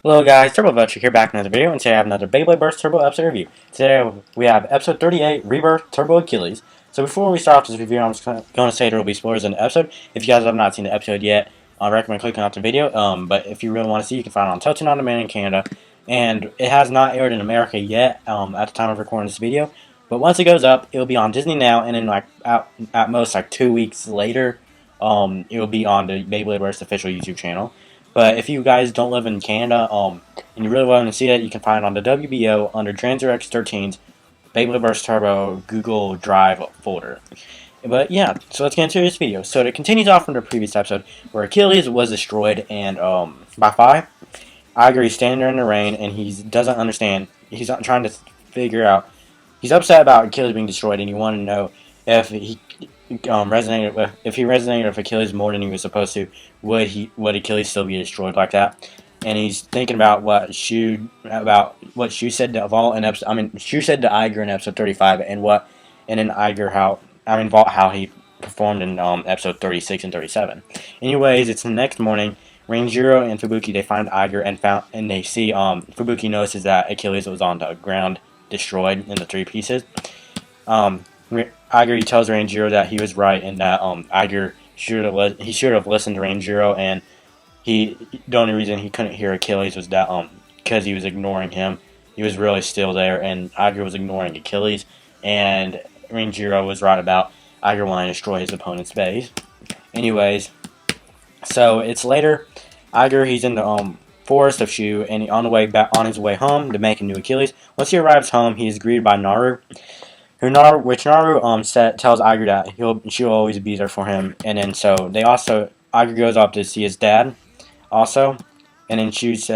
Hello guys, Turbo Vulture here back in another video, and today I have another Beyblade Burst Turbo episode review. Today we have episode 38, Rebirth, Turbo Achilles. So before we start off this review, I'm just going to say there will be spoilers in the episode. If you guys have not seen the episode yet, I recommend clicking off the video, but if you really want to see, you can find it on Toten On Demand in Canada. And it has not aired in America yet at the time of recording this video, but once it goes up, it will be on Disney Now, and then at most 2 weeks later, it will be on the Beyblade Burst official YouTube channel. But if you guys don't live in Canada, and you really want to see it, you can find it on the WBO under Transer X13's Beyblade Burst Turbo Google Drive folder. But yeah, so let's get into this video. So it continues off from the previous episode where Achilles was destroyed and by Phi. Iger's standing there in the rain and he doesn't understand. He's trying to figure out. He's upset about Achilles being destroyed and he wanted to know if he resonated with Achilles more than he was supposed to, would Achilles still be destroyed like that? And he's thinking about what Shu said to Vault in episode. Shu said to Iger in episode 35, and then Vault how he performed in episode 36 and 37. Anyways, it's the next morning. Ranjiro and Fubuki, they find Iger and they see Fubuki notices that Achilles was on the ground, destroyed into 3 pieces. Iger, he tells Ranjiro that he was right and that Iger should have listened to Ranjiro, and the only reason he couldn't hear Achilles was that because he was ignoring him. He was really still there, and Iger was ignoring Achilles, and Ranjiro was right about Iger wanting to destroy his opponent's base. Anyways, so it's later. Iger, he's in the forest of Shu, and on his way home to make a new Achilles. Once he arrives home, he is greeted by Naru. Naru tells Iger that she'll always be there for him, and then so Iger goes up to see his dad, also, and then Taiga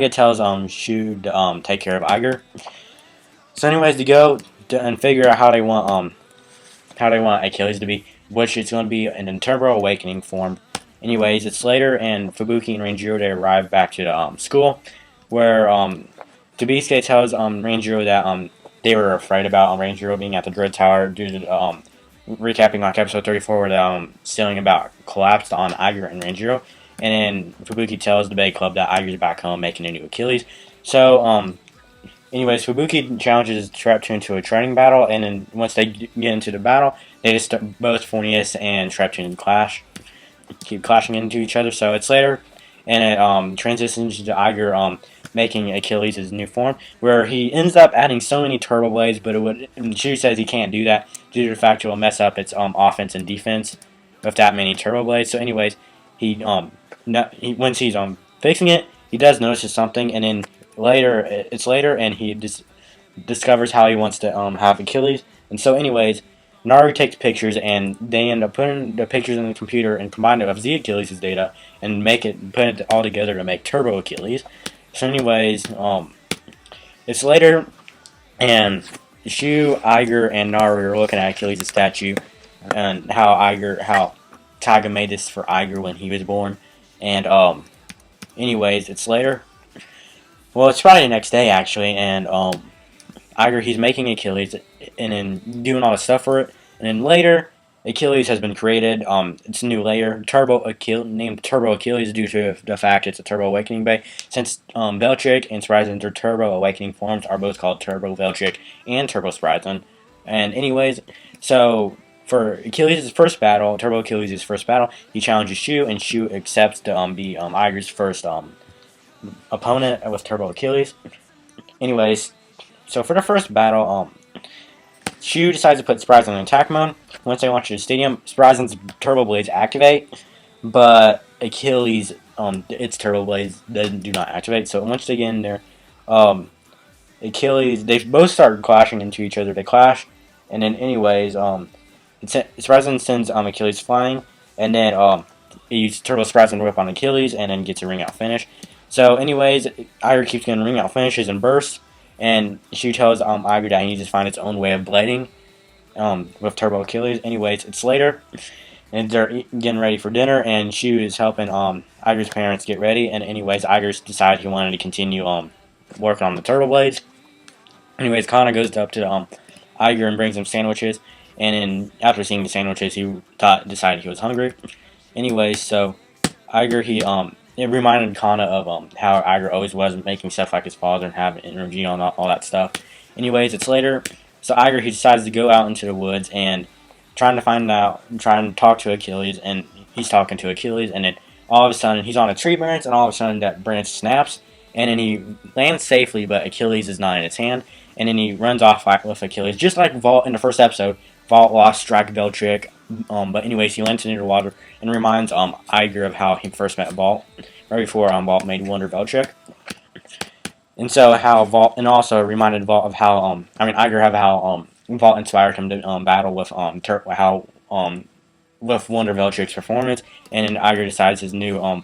tells Shu to take care of Iger. So anyways, they go and figure out how they want Achilles to be, which it's going to be in Turbo Awakening form. Anyways, it's later, and Fubuki and Ranjiro, they arrive back to the school, where Tobisuke tells Ranjiro that they were afraid about Ranjiro being at the Dread Tower due to recapping episode 34 where the ceiling about collapsed on Iger and Ranjiro. And then Fubuki tells the Bay Club that Iger's back home making a new Achilles. So, anyways, Fubuki challenges Shraptune to a training battle, and then once they get into the battle, they just both Phoneus and Shraptune keep clashing into each other. So it's later, and it transitions to Iger making Achilles his new form, where he ends up adding so many turbo blades, but Shu says he can't do that due to the fact it will mess up its offense and defense with that many turbo blades. So anyways, once he's fixing it, he does notice something, and then it's later, and he discovers how he wants to have Achilles. And so anyways, Naru takes pictures, and they end up putting the pictures in the computer and combine it with Z Achilles' data and put it all together to make Turbo Achilles. So anyways, it's later, and Shu, Iger, and Naru are looking at Achilles' statue, and how Taiga made this for Iger when he was born. And anyways, it's later. Well, it's probably the next day actually, and Iger, he's making Achilles and then doing all the stuff for it. And then later, Achilles has been created. It's a new layer, named Turbo Achilles due to the fact it's a Turbo Awakening Bay. Since Velchik and Spryzen, their Turbo Awakening forms are both called Turbo Velchik and Turbo Spryzen. And anyways, so for Achilles' first battle, Turbo Achilles' first battle, he challenges Shu, and Shu accepts to be Iger's first opponent with Turbo Achilles. Anyways, so for the first battle, Shu decides to put Spryzen in attack mode. Once they launch to the stadium, Spryzen's turbo blades activate, but Achilles, its turbo blades do not activate. So once they get in there, Achilles, they both start clashing into each other. They clash, and then anyways, Spryzen sends Achilles flying, and then he uses Turbo Spryzen whip on Achilles, and then gets a ring out finish. So anyways, Iger keeps getting ring out finishes and bursts. And Shu tells Iger that he needs to find its own way of blading with Turbo Achilles. Anyways, it's later, and they're getting ready for dinner, and Shu is helping Iger's parents get ready. And anyways, Iger decided he wanted to continue working on the Turbo Blades. Anyways, Kana goes up to Iger and brings him sandwiches, and then after seeing the sandwiches, he decided he was hungry. Anyways, so Iger, he it reminded Kana of how Iger always was, making stuff like his father and having energy on all that stuff. Anyways, it's later, so Iger, he decides to go out into the woods and trying to talk to Achilles, and he's talking to Achilles, and then all of a sudden he's on a tree branch, and all of a sudden that branch snaps, and then he lands safely, but Achilles is not in his hand, and then he runs off with Achilles, just like Vault in the first episode. Vault lost Strike Bell trick, but anyways, he lands into the water and reminds Iger of how he first met Vault, right before Vault made Wonder Bell trick. And so how Vault, and also reminded Vault of how Iger of how Vault inspired him to battle with with Wonder Veltric's performance, and then Iger decides his new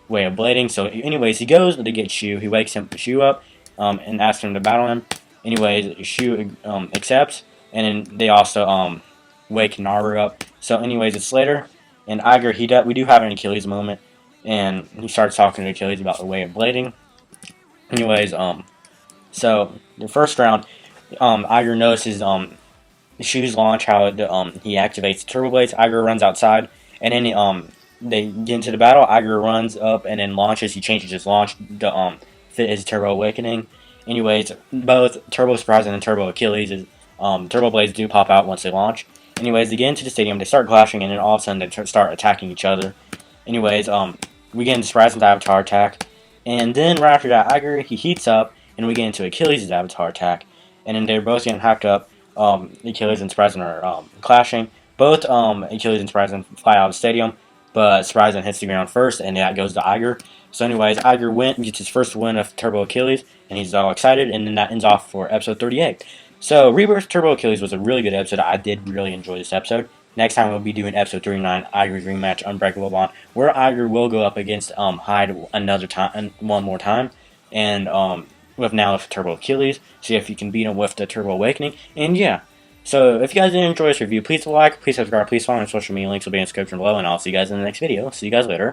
way of blading. So anyways, he goes to get Shu. He wakes Shu up and asks him to battle him. Anyways, Shu accepts, and then they also wake Naru up. So anyways, it's later, and Iger, we do have an Achilles moment, and he starts talking to Achilles about the way of blading. Anyways, so the first round, Iger notices Shu's launch, how he activates the turbo blades. Iger runs outside, and then they get into the battle. Iger runs up and then launches. He changes his launch to fit his turbo awakening. Anyways, both Turbo Surprise and Turbo Achilles, turbo blades do pop out once they launch. Anyways, they get into the stadium, they start clashing, and then all of a sudden they start attacking each other. Anyways, we get into Surprise's Avatar attack, and then right after that, Iger, he heats up, and we get into Achilles' Avatar attack, and then they're both getting hacked up. Achilles and Surprise are clashing. Both Achilles and Surprise fly out of the stadium, but Surprise hits the ground first, and that goes to Iger. So anyways, Iger gets his first win of Turbo Achilles, and he's all excited, and then that ends off for episode 38. So Rebirth Turbo Achilles was a really good episode. I did really enjoy this episode. Next time we'll be doing episode 39, Iger's rematch, Unbreakable Bond, where Iger will go up against Hyde one more time, and with Turbo Achilles, see if you can beat him with the Turbo Awakening, and yeah. So if you guys did enjoy this review, please like, please subscribe, please follow my social media links will be in the description below, and I'll see you guys in the next video. See you guys later.